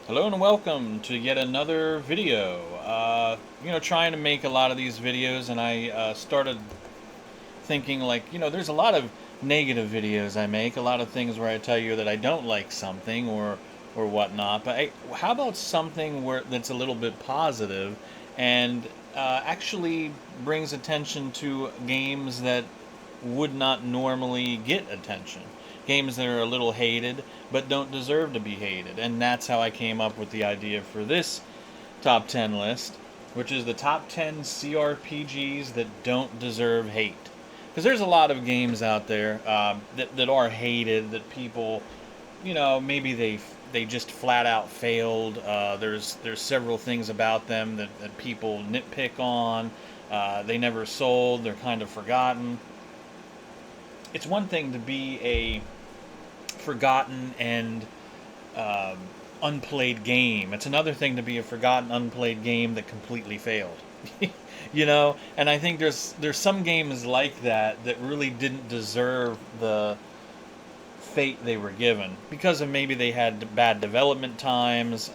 Hello and welcome to yet another video. Trying to make a lot of these videos, and I started thinking like, there's a lot of negative videos I make, a lot of things where I tell you that I don't like something or whatnot. But how about something where that's a little bit positive and actually brings attention to games that would not normally get attention. Games that are a little hated but don't deserve to be hated. And that's how I came up with the idea for this top 10 list, which is the top 10 CRPGs that don't deserve hate. Because there's a lot of games out there that are hated, that people, maybe they just flat out failed. There's several things about them that people nitpick on. They never sold. They're kind of forgotten. It's one thing to be a forgotten and um, unplayed game. It's another thing to be a forgotten, unplayed game that completely failed. And I think there's some games like that really didn't deserve the fate they were given because of maybe they had bad development times.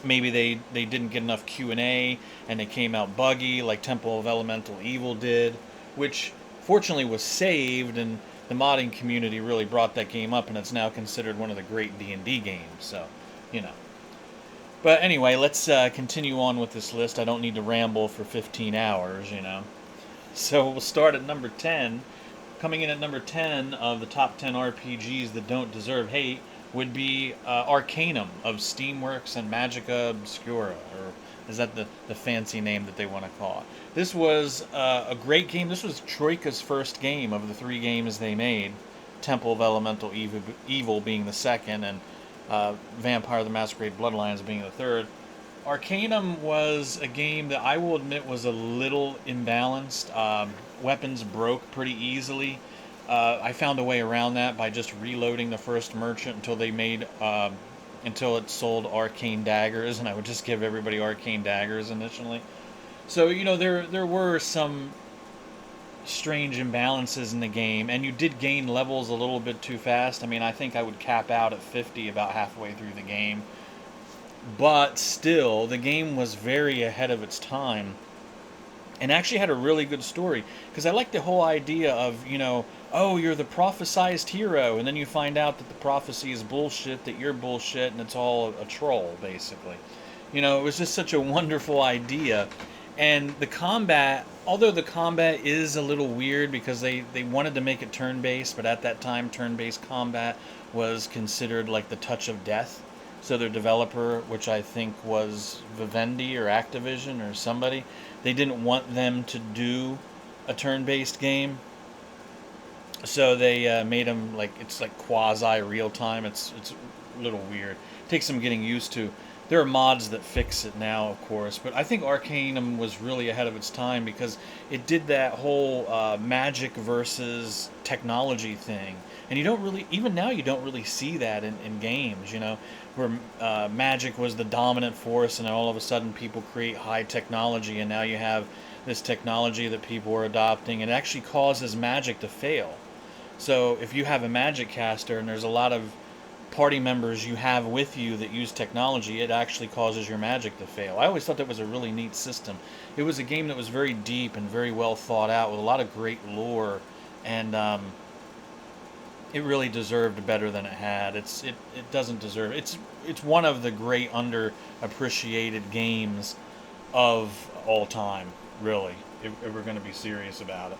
Maybe they didn't get enough Q&A and they came out buggy like Temple of Elemental Evil did, which fortunately was saved, and the modding community really brought that game up, and it's now considered one of the great D&D games. So, you know. But anyway, let's continue on with this list. I don't need to ramble for 15 hours. So we'll start at number 10. Coming in at number 10 of the top 10 RPGs that don't deserve hate would be Arcanum of Steamworks and Magica Obscura, or is that the fancy name that they want to call it? This was a great game. This was Troika's first game of the three games they made, Temple of Elemental Evil being the second, and Vampire the Masquerade Bloodlines being the third. Arcanum was a game that I will admit was a little imbalanced. Weapons broke pretty easily. I found a way around that by just reloading the first merchant until it sold arcane daggers, and I would just give everybody arcane daggers initially. So there were some strange imbalances in the game, and you did gain levels a little bit too fast. I mean, I think I would cap out at 50 about halfway through the game, but still, the game was very ahead of its time and actually had a really good story. Because I like the whole idea of, oh, you're the prophesized hero, and then you find out that the prophecy is bullshit, that you're bullshit, and it's all a troll, basically. It was just such a wonderful idea. And the combat, although the combat is a little weird because they wanted to make it turn based, but at that time, turn based combat was considered like the touch of death. So their developer, which I think was Vivendi or Activision or somebody, they didn't want them to do a turn-based game, so they made them like it's like quasi real time. It's a little weird. It takes some getting used to. There are mods that fix it now, of course, but I think Arcanum was really ahead of its time because it did that whole magic versus technology thing, and you don't really, even now, you don't really see that in games. Where magic was the dominant force, and then all of a sudden people create high technology, and now you have this technology that people are adopting, and it actually causes magic to fail. So if you have a magic caster and there's a lot of party members you have with you that use technology, it actually causes your magic to fail. I always thought that was a really neat system. It was a game that was very deep and very well thought out with a lot of great lore, and it really deserved better than it had. It doesn't deserve it's one of the great underappreciated games of all time, really, if we're going to be serious about it.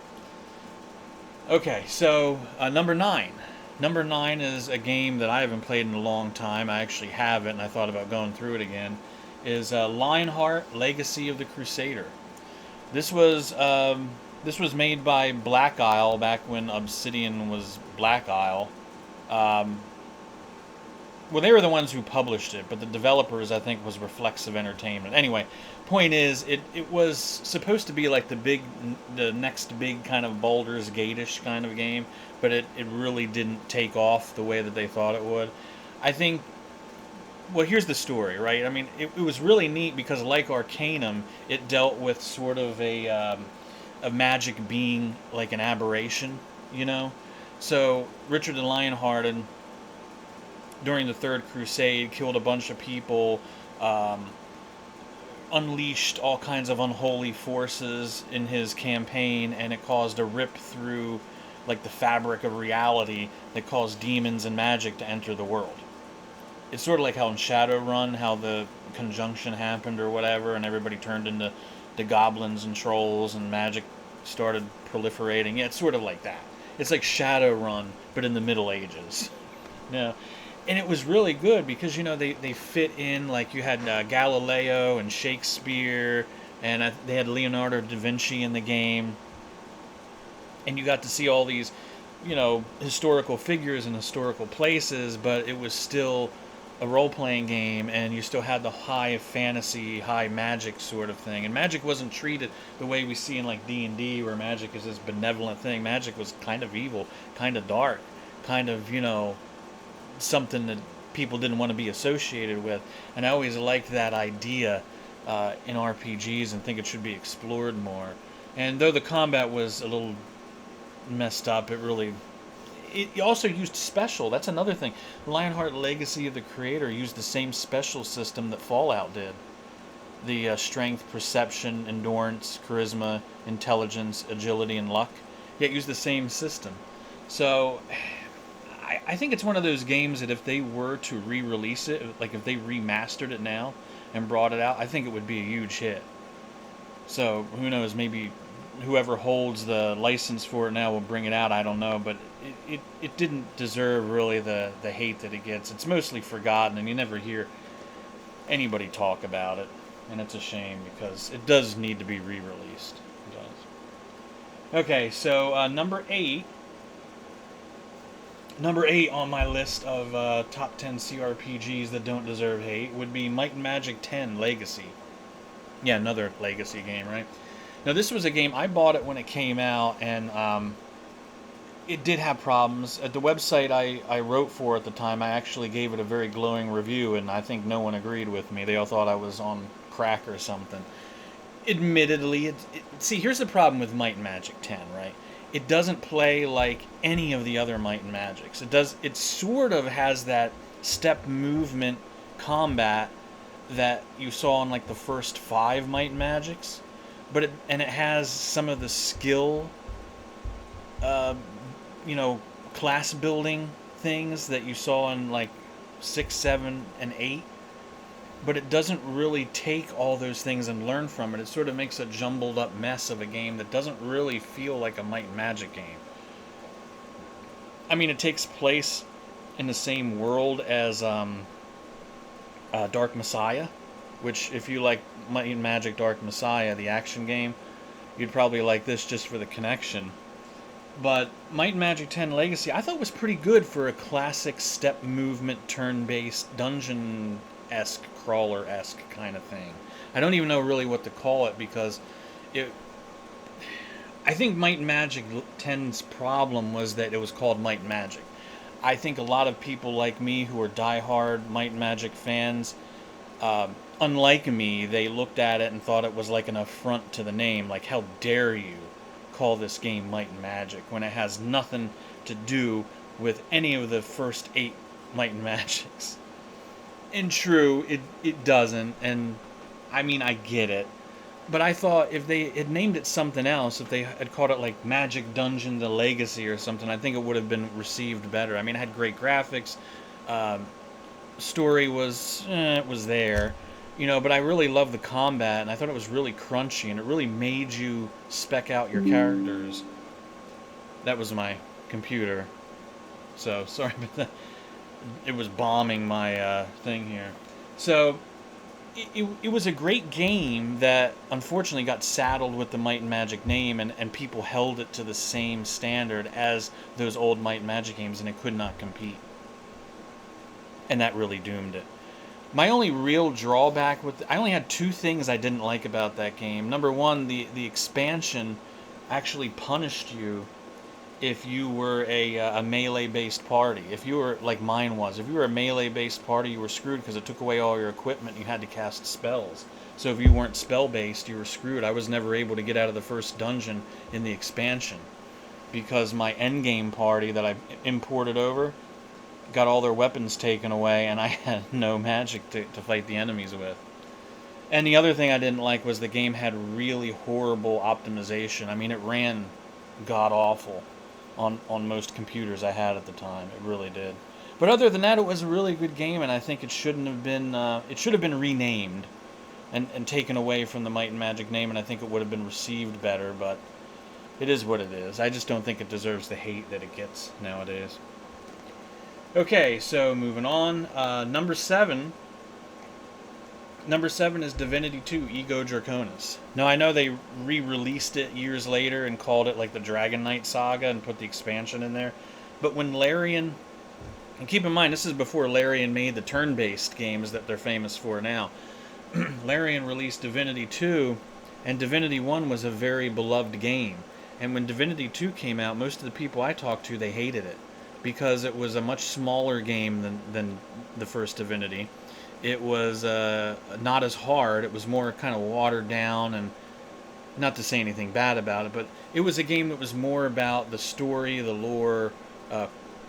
Okay, so number nine. Number nine is a game that I haven't played in a long time. I actually have it, and I thought about going through it again. Is Lionheart: Legacy of the Crusader. This was this was made by Black Isle back when Obsidian was Black Isle. Um, well, they were the ones who published it, but the developers, I think, was Reflexive Entertainment. Anyway, point is, it was supposed to be like the next big kind of Baldur's Gate-ish kind of game, but it really didn't take off the way that they thought it would. I think, well, here's the story, right? I mean, it was really neat because, like Arcanum, it dealt with sort of a magic being like an aberration, you know? So, Richard and Lionhearted during the Third Crusade, killed a bunch of people, um, unleashed all kinds of unholy forces in his campaign, and it caused a rip through like the fabric of reality that caused demons and magic to enter the world. It's sort of like how in Shadowrun, how the conjunction happened or whatever, and everybody turned into the goblins and trolls, and magic started proliferating. Yeah, it's sort of like that. It's like Shadowrun, but in the Middle Ages. Yeah, and it was really good because they fit in, like you had Galileo and Shakespeare, and they had Leonardo da Vinci in the game, and you got to see all these historical figures and historical places, but it was still a role-playing game, and you still had the high fantasy, high magic sort of thing. And magic wasn't treated the way we see in like D&D, where magic is this benevolent thing. Magic was kind of evil, kind of dark, kind of something that people didn't want to be associated with. And I always liked that idea in RPGs and think it should be explored more. And though the combat was a little messed up, it also used special. That's another thing. Lionheart Legacy of the creator used the same special system that Fallout did. The strength, perception, endurance, charisma, intelligence, agility, and luck. Yet used the same system. So I think it's one of those games that if they were to re-release it, like if they remastered it now and brought it out, I think it would be a huge hit. So who knows, maybe whoever holds the license for it now will bring it out. I don't know, but it didn't deserve really the hate that it gets. It's mostly forgotten, and you never hear anybody talk about it, and it's a shame because it does need to be re-released. It does. Okay, so number 8 on my list of top 10 CRPGs that don't deserve hate would be Might and Magic 10 Legacy. Yeah, another Legacy game, right? Now, this was a game, I bought it when it came out, and it did have problems. At the website I wrote for at the time, I actually gave it a very glowing review, and I think no one agreed with me. They all thought I was on crack or something. Admittedly, see, here's the problem with Might and Magic 10, right? It doesn't play like any of the other Might and Magics. It sort of has that step movement combat that you saw in like the first 5 Might and Magics. But it has some of the skill, class building things that you saw in like 6, 7, and 8. But it doesn't really take all those things and learn from it. It sort of makes a jumbled up mess of a game that doesn't really feel like a Might and Magic game. I mean, it takes place in the same world as Dark Messiah, which, if you like Might and Magic Dark Messiah, the action game, you'd probably like this just for the connection. But Might and Magic 10 Legacy, I thought was pretty good for a classic step movement, turn-based, dungeon-esque, crawler-esque kind of thing. I don't even know really what to call it, because I think Might and Magic 10's problem was that it was called Might and Magic. I think a lot of people like me who are diehard Might and Magic fans, unlike me, they looked at it and thought it was like an affront to the name. Like, how dare you call this game Might and Magic when it has nothing to do with any of the first 8 Might and Magics. And true, it doesn't, and I mean, I get it. But I thought if they had named it something else, if they had called it like Magic Dungeon The Legacy or something, I think it would have been received better. I mean, it had great graphics, story was, it was there, but I really loved the combat, and I thought it was really crunchy, and it really made you spec out your characters. That was my computer, so sorry about that. It was bombing my thing here. So it was a great game that unfortunately got saddled with the Might and Magic name, and people held it to the same standard as those old Might and Magic games, and it could not compete. And that really doomed it. My only real drawback I only had 2 things I didn't like about that game. Number one, the expansion actually punished you if you were a melee-based party. If you were, like mine was, if you were a melee-based party, you were screwed because it took away all your equipment and you had to cast spells. So if you weren't spell-based, you were screwed. I was never able to get out of the first dungeon in the expansion because my endgame party that I imported over, got all their weapons taken away, and I had no magic to fight the enemies with. And the other thing I didn't like was the game had really horrible optimization. I mean, it ran god awful on most computers I had at the time. It really did. But other than that, it was a really good game, and I think it shouldn't have been. It should have been renamed and taken away from the Might and Magic name, and I think it would have been received better. But it is what it is. I just don't think it deserves the hate that it gets nowadays. Okay, so moving on. Number 7. Number 7 is Divinity 2, Ego Draconis. Now, I know they re-released it years later and called it like the Dragon Knight Saga and put the expansion in there. But when Larian... And keep in mind, this is before Larian made the turn-based games that they're famous for now. Larian released Divinity 2, and Divinity 1 was a very beloved game. And when Divinity 2 came out, most of the people I talked to, they hated it. Because it was a much smaller game than the first Divinity. It was not as hard. It was more kind of watered down, and not to say anything bad about it, but it was a game that was more about the story, the lore,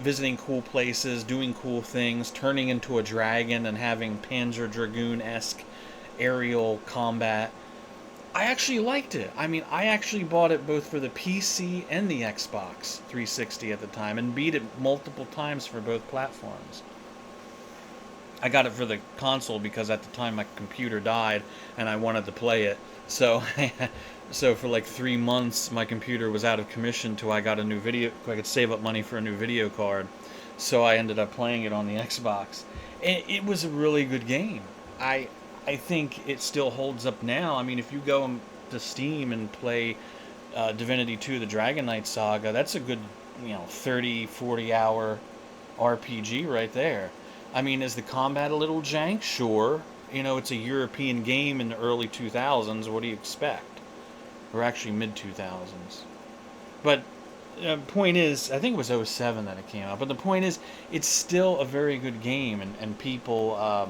visiting cool places, doing cool things, turning into a dragon, and having Panzer Dragoon-esque aerial combat. I actually liked it. I mean, I actually bought it both for the PC and the Xbox 360 at the time, and beat it multiple times for both platforms. I got it for the console because at the time my computer died and I wanted to play it. So, so for like 3 months my computer was out of commission till I got a new video. I could save up money for a new video card. So I ended up playing it on the Xbox. And it was a really good game. I think it still holds up now. I mean, if you go to Steam and play Divinity 2: The Dragon Knight Saga, that's a good 30, 40 hour RPG right there. I mean, is the combat a little jank? Sure. It's a European game in the early 2000s. What do you expect? Or actually mid-2000s. But the point is, I think it was '07 that it came out. But the point is, it's still a very good game. And people,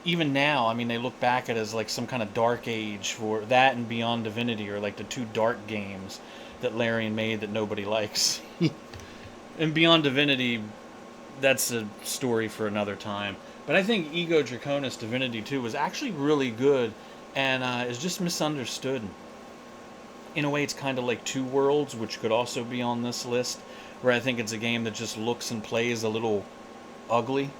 even now, I mean, they look back at it as like some kind of dark age for that and Beyond Divinity, or like the two dark games that Larian made that nobody likes. And Beyond Divinity... that's a story for another time. But I think Ego Draconis Divinity 2 was actually really good, and is just misunderstood. In a way, it's kind of like Two Worlds, which could also be on this list, where I think it's a game that just looks and plays a little ugly.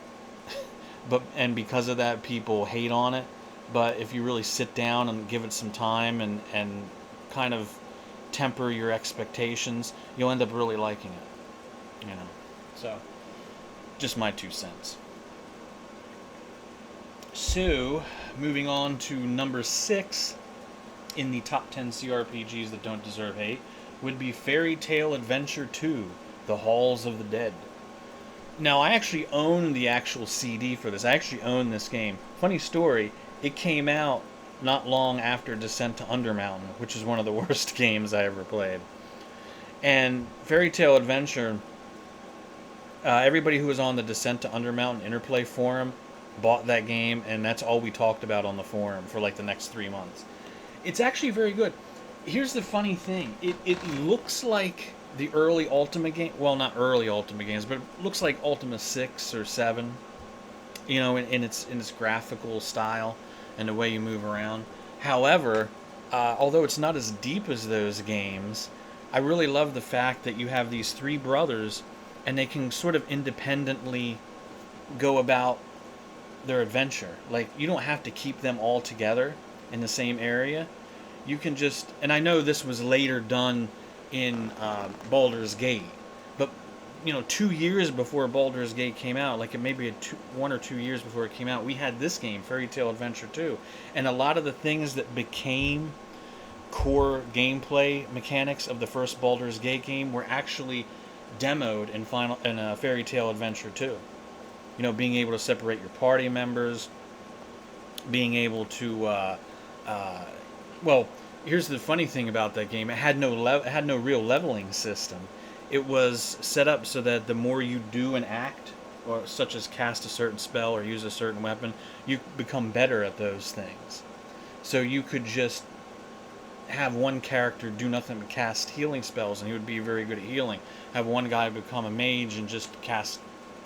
And because of that, people hate on it. But if you really sit down and give it some time and kind of temper your expectations, you'll end up really liking it. So... just my 2 cents. So, moving on to number 6 in the top 10 CRPGs that don't deserve hate would be Fairy Tale Adventure 2, The Halls of the Dead. Now, I actually own the actual CD for this. I actually own this game. Funny story, it came out not long after Descent to Undermountain, which is one of the worst games I ever played. And Fairy Tale Adventure... everybody who was on the Descent to Undermountain Interplay forum bought that game, and that's all we talked about on the forum for like the next 3 months. It's actually very good. Here's the funny thing. It looks like the early Ultima game. Well, not early Ultima games, but it looks like Ultima 6 or 7. In its graphical style and the way you move around. However, although it's not as deep as those games, I really love the fact that you have these 3 brothers, and they can sort of independently go about their adventure. Like, you don't have to keep them all together in the same area. You can just... and I know this was later done in Baldur's Gate. But, 2 years before Baldur's Gate came out, like maybe 1 or 2 years before it came out, we had this game, Fairy Tale Adventure 2. And a lot of the things that became core gameplay mechanics of the first Baldur's Gate game were actually... demoed in Fairy Tale Adventure 2. Being able to separate your party members, being able to well, here's the funny thing about that game. It had no real leveling system. It was set up so that the more you do an act, or such as cast a certain spell or use a certain weapon, you become better at those things. So you could just have one character do nothing but cast healing spells, and he would be very good at healing. Have one guy become a mage and just cast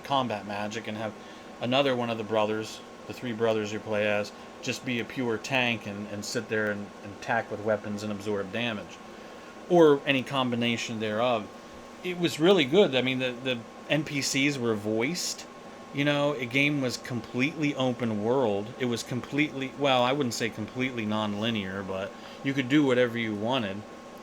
combat magic, and have another one of the brothers, the three brothers you play as, just be a pure tank and sit there and attack with weapons and absorb damage, or any combination thereof. It was really good. I mean, the NPCs were voiced. You know, a game was completely open world. It was completely, well, I wouldn't say completely non-linear, but you could do whatever you wanted.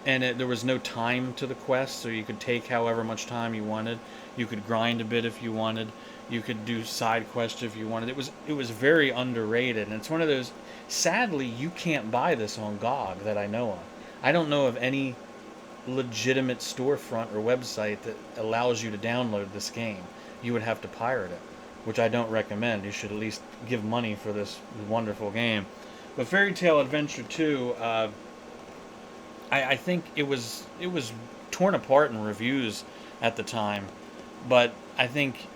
And there was no time to the quest, so you could take however much time you wanted. You could grind a bit if you wanted. You could do side quests if you wanted. It was very underrated, and it's one of those. Sadly, you can't buy this on GOG that I know of. I don't know of any legitimate storefront or website that allows you to download this game. You would have to pirate it, which I don't recommend. You should at least give money for this wonderful game. But Fairy Tale Adventure 2, I think it was torn apart in reviews at the time, but I think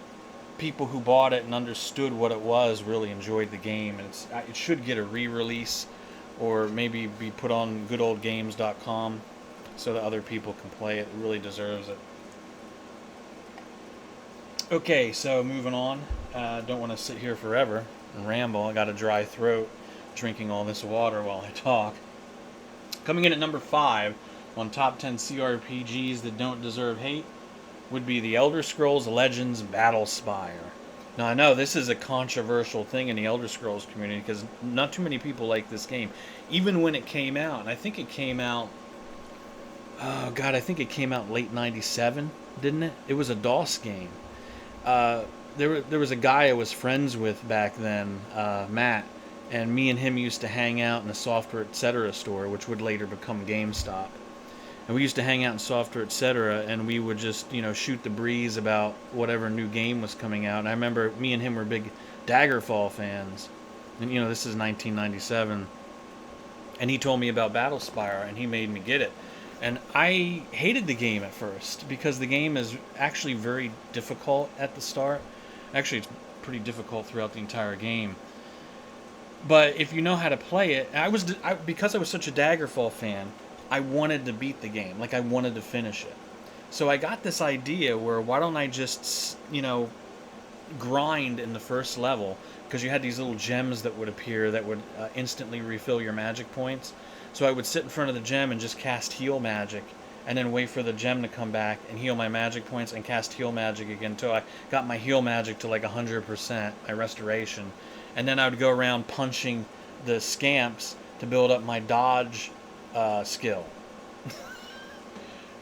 people who bought it and understood what it was really enjoyed the game, and it should get a re-release, or maybe be put on goodoldgames.com so that other people can play it. It really deserves it. Okay, so moving on. Don't want to sit here forever and ramble. I got a dry throat drinking all this water while I talk. Coming in at number 5 on top 10 CRPGs that don't deserve hate would be The Elder Scrolls Legends Battlespire. Now, I know this is a controversial thing in the Elder Scrolls community because not too many people like this game. Even when it came out, and I think it came out, oh god, I think it came out late 97, didn't it? It was a DOS game. There was a guy I was friends with back then, Matt, and me and him used to hang out in a Software Etc. store, which would later become GameStop. And we used to hang out in Software Etc., and we would just, shoot the breeze about whatever new game was coming out. And I remember me and him were big Daggerfall fans. And, this is 1997. And he told me about Battlespire, and he made me get it. And I hated the game at first, because the game is actually very difficult at the start. Actually, it's pretty difficult throughout the entire game. But if you know how to play it, because I was such a Daggerfall fan, I wanted to beat the game. Like, I wanted to finish it. So I got this idea where, why don't I just, grind in the first level? Because you had these little gems that would appear that would instantly refill your magic points. So I would sit in front of the gem and just cast heal magic, and then wait for the gem to come back and heal my magic points and cast heal magic again until I got my heal magic to like 100%, my restoration. And then I would go around punching the scamps to build up my dodge skill.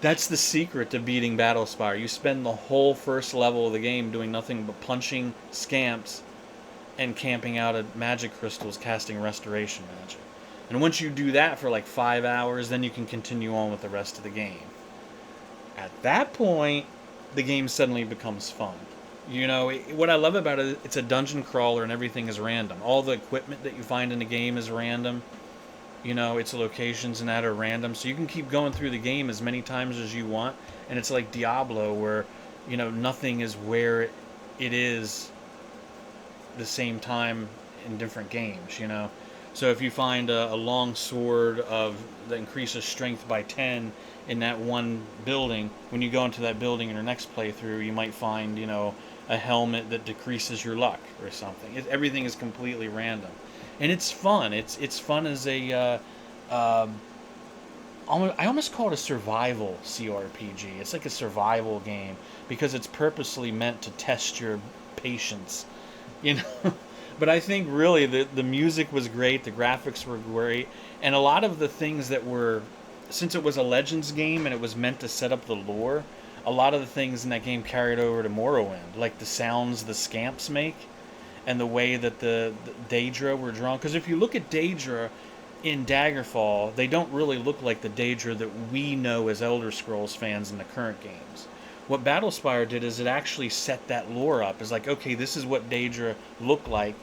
That's the secret to beating Battlespire. You spend the whole first level of the game doing nothing but punching scamps and camping out at magic crystals, casting restoration magic. And once you do that for like 5 hours, then you can continue on with the rest of the game. At that point, the game suddenly becomes fun. What I love about it, it's a dungeon crawler and everything is random. All the equipment that you find in the game is random. Its locations and that are random. So you can keep going through the game as many times as you want. And it's like Diablo, where, nothing is where it is the same time in different games, So if you find a long sword that increases strength by 10 in that one building, when you go into that building in your next playthrough, you might find, a helmet that decreases your luck or something. Everything is completely random. And it's fun. It's fun as I almost call it a survival CRPG. It's like a survival game because it's purposely meant to test your patience, But I think really the music was great, the graphics were great, and a lot of the things that were, since it was a Legends game and it was meant to set up the lore, a lot of the things in that game carried over to Morrowind, like the sounds the scamps make, and the way that the Daedra were drawn. Because if you look at Daedra in Daggerfall, they don't really look like the Daedra that we know as Elder Scrolls fans in the current games. What Battlespire did is it actually set that lore up. It's like, okay, this is what Daedra look like.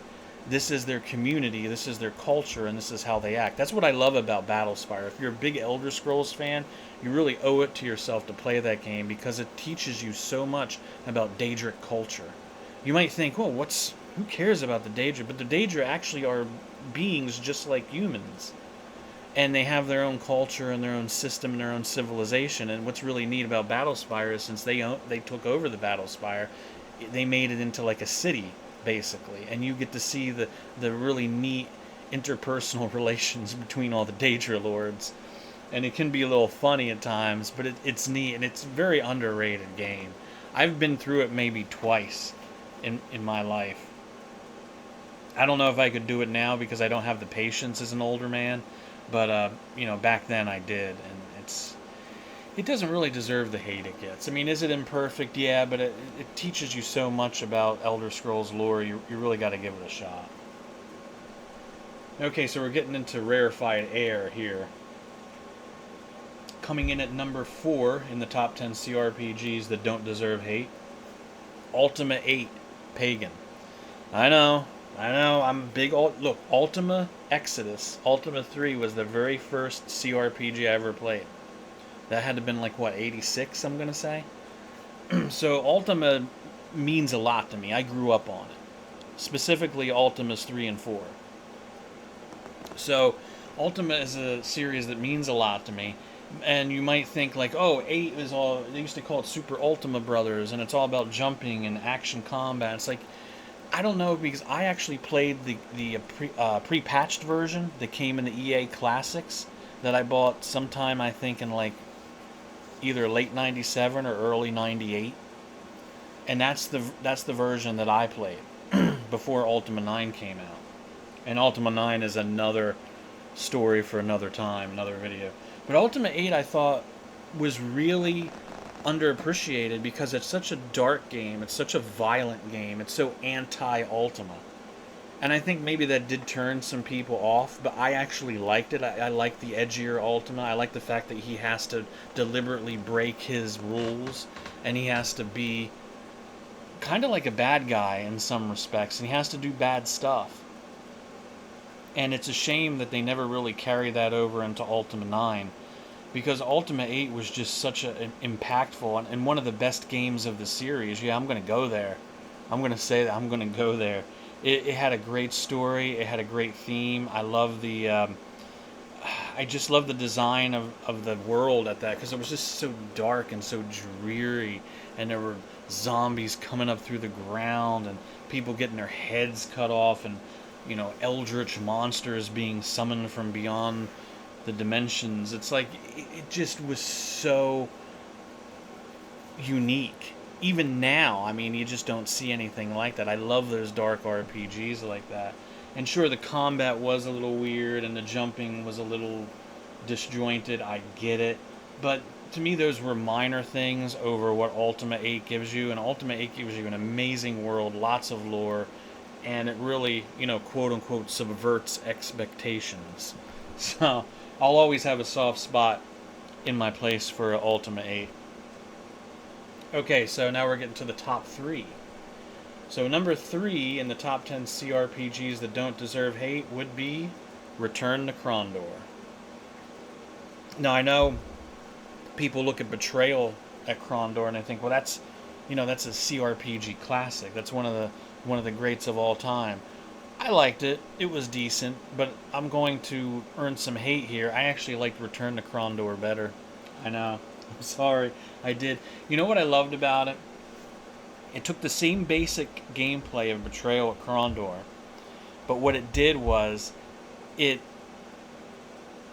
This is their community, this is their culture, and this is how they act. That's what I love about Battlespire. If you're a big Elder Scrolls fan, you really owe it to yourself to play that game because it teaches you so much about Daedric culture. You might think, well, who cares about the Daedra? But the Daedra actually are beings just like humans. And they have their own culture and their own system and their own civilization. And what's really neat about Battlespire is since they took over the Battlespire, they made it into like a city basically, and you get to see the really neat interpersonal relations between all the Daedra lords, and it can be a little funny at times, but it's neat, and it's a very underrated game. I've been through it maybe twice in my life. I don't know if I could do it now because I don't have the patience as an older man, but back then I did, and it doesn't really deserve the hate it gets. I mean, is it imperfect? Yeah, but it teaches you so much about Elder Scrolls lore. You really got to give it a shot. Okay, so we're getting into rarefied air here. Coming in at number 4 in the top 10 CRPGs that don't deserve hate, Ultima 8 Pagan. I know, I'm big. Look, Ultima Exodus, Ultima 3 was the very first CRPG I ever played. That had to have been like, what, 86, I'm going to say? So Ultima means a lot to me. I grew up on it. Specifically, Ultimas 3 and 4. So Ultima is a series that means a lot to me. And you might think like, oh, 8 is all, they used to call it Super Ultima Brothers, and it's all about jumping and action combat. It's like, I don't know, because I actually played the pre-patched version that came in the EA Classics that I bought sometime, I think, in like either late 97 or early 98. And that's the version that I played before Ultima 9 came out. And Ultima 9 is another story for another time, another video. But Ultima 8 I thought was really underappreciated because it's such a dark game, it's such a violent game, it's so anti-Ultima. And I think maybe that did turn some people off, but I actually liked it. I like the edgier Ultima. I like the fact that he has to deliberately break his rules, and he has to be kind of like a bad guy in some respects, and he has to do bad stuff. And it's a shame that they never really carry that over into Ultima 9, because Ultima 8 was just such an impactful and one of the best games of the series. Yeah, I'm going to go there. I'm going to say that I'm going to go there. It had a great story. It had a great theme. I love I just love the design of the world at that, because it was just so dark and so dreary, and there were zombies coming up through the ground and people getting their heads cut off, and eldritch monsters being summoned from beyond the dimensions. It's like it just was so unique. Even now, I mean, you just don't see anything like that. I love those dark RPGs like that. And sure, the combat was a little weird and the jumping was a little disjointed. I get it. But to me, those were minor things over what Ultima 8 gives you. And Ultima 8 gives you an amazing world, lots of lore, and it really, quote unquote, subverts expectations. So I'll always have a soft spot in my place for Ultima 8. Okay, so now we're getting to the top 3. So number 3 in the top 10 CRPGs that don't deserve hate would be Return to Krondor. Now I know people look at Betrayal at Krondor and they think, well, that's a CRPG classic. That's one of the greats of all time. I liked it. It was decent, but I'm going to earn some hate here. I actually liked Return to Krondor better. I know. I'm sorry. I did. You know what I loved about it? It took the same basic gameplay of Betrayal at Krondor, but what it did was it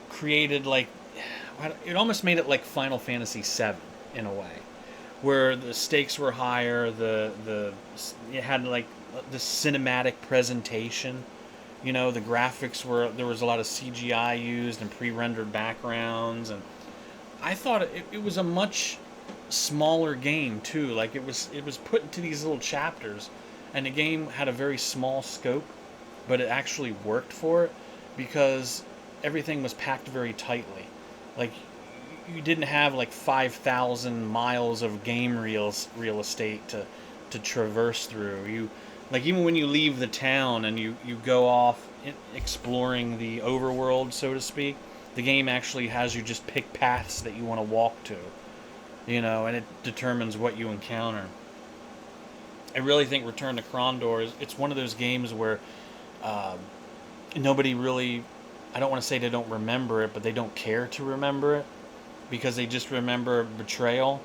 created it almost made it like Final Fantasy VII in a way, where the stakes were higher, it had like the cinematic presentation. The graphics there was a lot of CGI used and pre-rendered backgrounds, and I thought it was a much smaller game too. Like it was put into these little chapters, and the game had a very small scope, but it actually worked for it because everything was packed very tightly. Like you didn't have like 5,000 miles of game real estate to traverse through. Even when you leave the town and you go off exploring the overworld, so to speak, the game actually has you just pick paths that you want to walk to, and it determines what you encounter. I really think Return to Krondor it's one of those games where nobody really, I don't want to say they don't remember it, but they don't care to remember it, because they just remember Betrayal.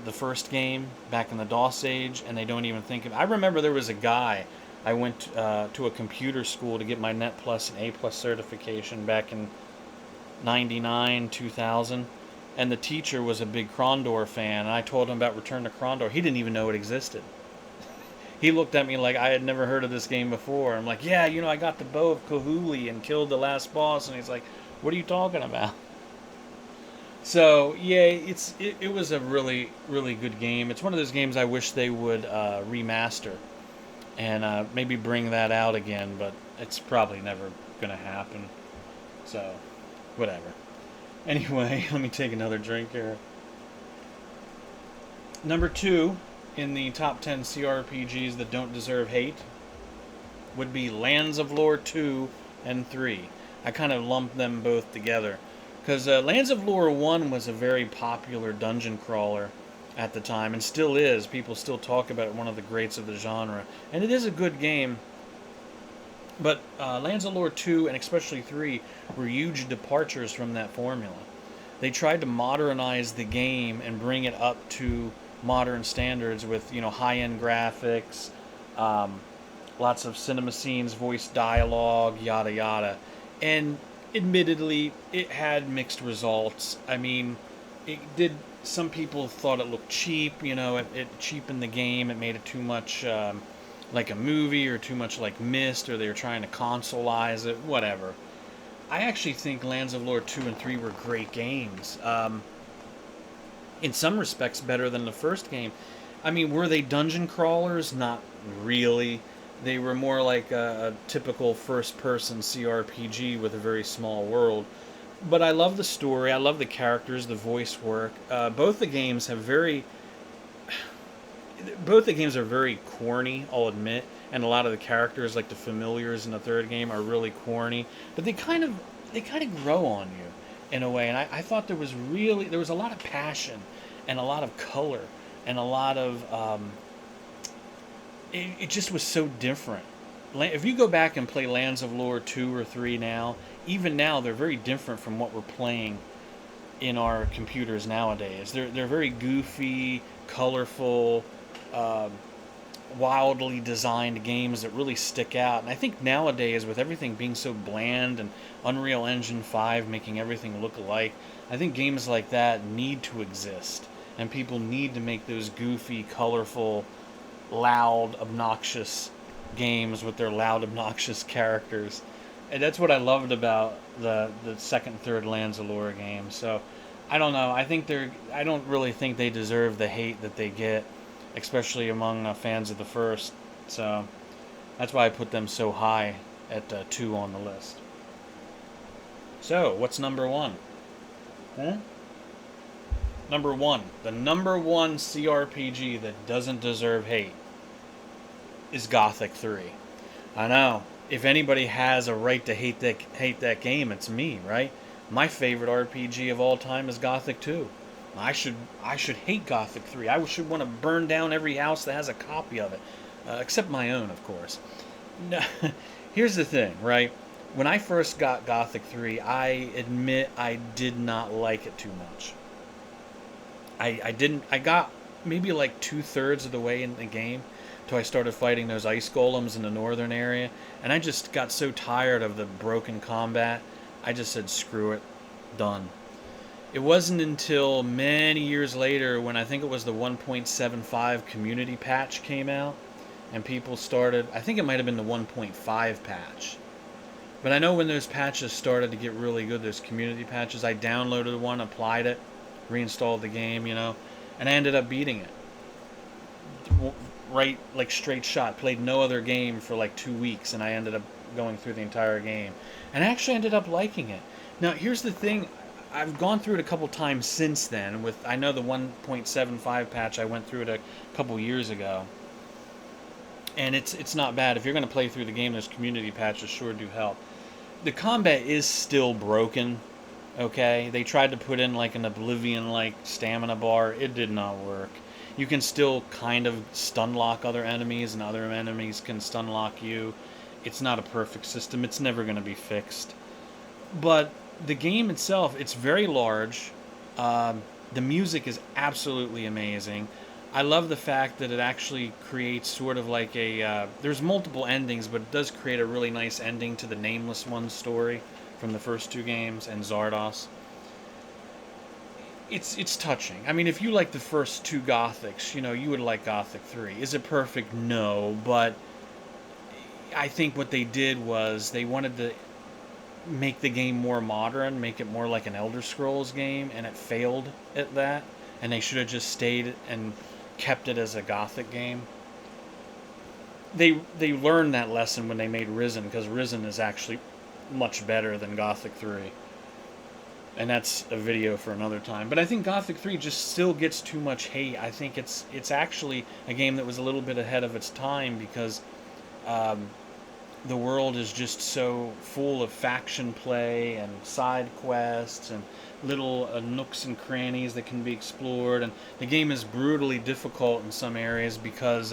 the first game back in the DOS age, and they don't even think of. I remember there was a guy. I went to a computer school to get my Net Plus and A Plus certification back in '99, 2000, and the teacher was a big Krondor fan. And I told him about Return to Krondor. He didn't even know it existed. He looked at me like I had never heard of this game before. I'm like, yeah, I got the bow of Kahuli and killed the last boss. And he's like, what are you talking about? So yeah, it was a really really good game. It's one of those games I wish they would remaster and maybe bring that out again, but it's probably never gonna happen. So whatever. Anyway, let me take another drink here. Number 2 in the top 10 CRPGs that don't deserve hate would be Lands of Lore 2 and 3. I kind of lumped them both together. Because Lands of Lore 1 was a very popular dungeon crawler at the time, and still is. People still talk about it, one of the greats of the genre. And it is a good game, but Lands of Lore 2, and especially 3, were huge departures from that formula. They tried to modernize the game and bring it up to modern standards with, high-end graphics, lots of cinema scenes, voice dialogue, yada yada. And admittedly, it had mixed results. I mean, it did. Some people thought it looked cheap. It cheapened the game. It made it too much like a movie, or too much like Myst, or they were trying to consoleize it. Whatever. I actually think Lands of Lore 2 and 3 were great games. In some respects, better than the first game. I mean, were they dungeon crawlers? Not really. They were more like a typical first-person CRPG with a very small world. But I love the story. I love the characters, the voice work. Both the games are very corny, I'll admit. And a lot of the characters, like the familiars in the third game, are really corny. But they kind of grow on you in a way. And I thought there was a lot of passion and a lot of color and a lot of it just was so different. If you go back and play Lands of Lore 2 or 3 now, even now, they're very different from what we're playing in our computers nowadays. They're very goofy, colorful, wildly designed games that really stick out. And I think nowadays, with everything being so bland and Unreal Engine 5 making everything look alike, I think games like that need to exist. And people need to make those goofy, colorful, loud, obnoxious games with their loud, obnoxious characters. And that's what I loved about the second and third Lands of Lore games. So I don't know. I don't really think they deserve the hate that they get, especially among fans of the first. So that's why I put them so high at 2 on the list. So what's number 1? Number 1, the number 1 CRPG that doesn't deserve hate is Gothic 3. I know. If anybody has a right to hate that game, it's me, right? My favorite RPG of all time is Gothic 2. I should hate Gothic 3. I should want to burn down every house that has a copy of it, except my own, of course. No, here's the thing, right? When I first got Gothic 3, I admit I did not like it too much. I got maybe like 2/3 of the way in the game till I started fighting those ice golems in the northern area, and I just got so tired of the broken combat, I just said screw it, done. It wasn't until many years later, when I think it was the 1.75 community patch came out, and people started, I think it might have been the 1.5 patch, but I know when those patches started to get really good, those community patches, I downloaded one, applied it, reinstalled the game, and I ended up beating it. Right, like straight shot. Played no other game for like 2 weeks, and I ended up going through the entire game. And I actually ended up liking it. Now, here's the thing. I've gone through it a couple times since then. I know the 1.75 patch, I went through it a couple years ago. And it's not bad. If you're going to play through the game, those community patches sure do help. The combat is still broken. Okay, they tried to put in like an Oblivion-like stamina bar. It did not work. You can still kind of stun lock other enemies, and other enemies can stun lock you. It's not a perfect system. It's never going to be fixed. But the game itself, it's very large. The music is absolutely amazing. I love the fact that it actually creates sort of like a. There's multiple endings, but it does create a really nice ending to the Nameless One story from the first two games and Zardos. It's touching. I mean, if you like the first two Gothics, you would like Gothic 3. Is it perfect? No, but I think what they did was they wanted to make the game more modern, make it more like an Elder Scrolls game, and it failed at that. And they should have just stayed and kept it as a Gothic game. They learned that lesson when they made Risen, because Risen is actually much better than Gothic 3. And that's a video for another time. But I think Gothic 3 just still gets too much hate. I think it's actually a game that was a little bit ahead of its time, because um, the world is just so full of faction play and side quests and little nooks and crannies that can be explored. And the game is brutally difficult in some areas, because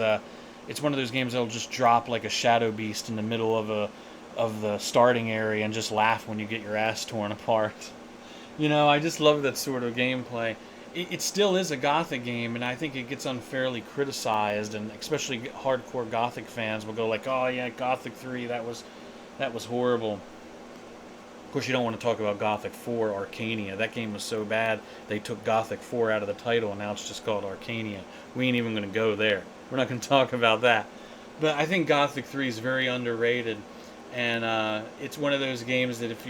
it's one of those games that'll just drop like a shadow beast in the middle of the starting area and just laugh when you get your ass torn apart. I just love that sort of gameplay. It still is a Gothic game, and I think it gets unfairly criticized, and especially hardcore Gothic fans will go like, "Oh yeah, Gothic 3, that was horrible." Of course, you don't want to talk about Gothic 4, Arcania. That game was so bad they took Gothic 4 out of the title, and now it's just called Arcania. We ain't even going to go there. We're not going to talk about that. But I think Gothic 3 is very underrated, and it's one of those games that if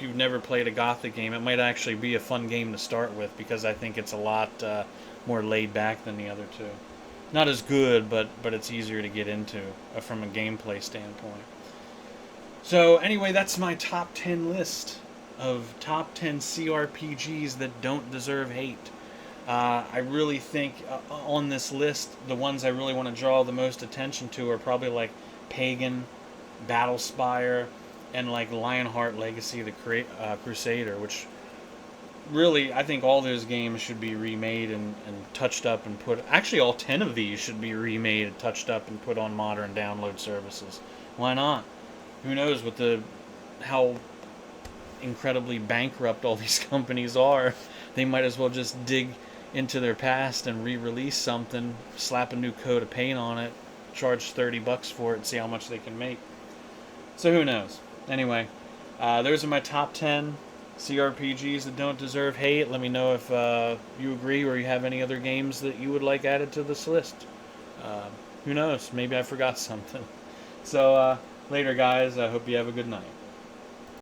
you've never played a Gothic game, it might actually be a fun game to start with, because I think it's a lot more laid back than the other two. Not as good, but it's easier to get into from a gameplay standpoint. So anyway, that's my top 10 list of top 10 CRPGs that don't deserve hate. I really think on this list, the ones I really want to draw the most attention to are probably like Pagan, Battlespire, and like Lionheart Legacy, the Crusader, which really, I think all those games should be remade and touched up and put. Actually, all 10 of these should be remade and touched up and put on modern download services. Why not? Who knows how incredibly bankrupt all these companies are? They might as well just dig into their past and re-release something, slap a new coat of paint on it, charge $30 for it, and see how much they can make. So who knows? Anyway, those are my top 10 CRPGs that don't deserve hate. Let me know if you agree, or you have any other games that you would like added to this list. Who knows? Maybe I forgot something. So later, guys. I hope you have a good night.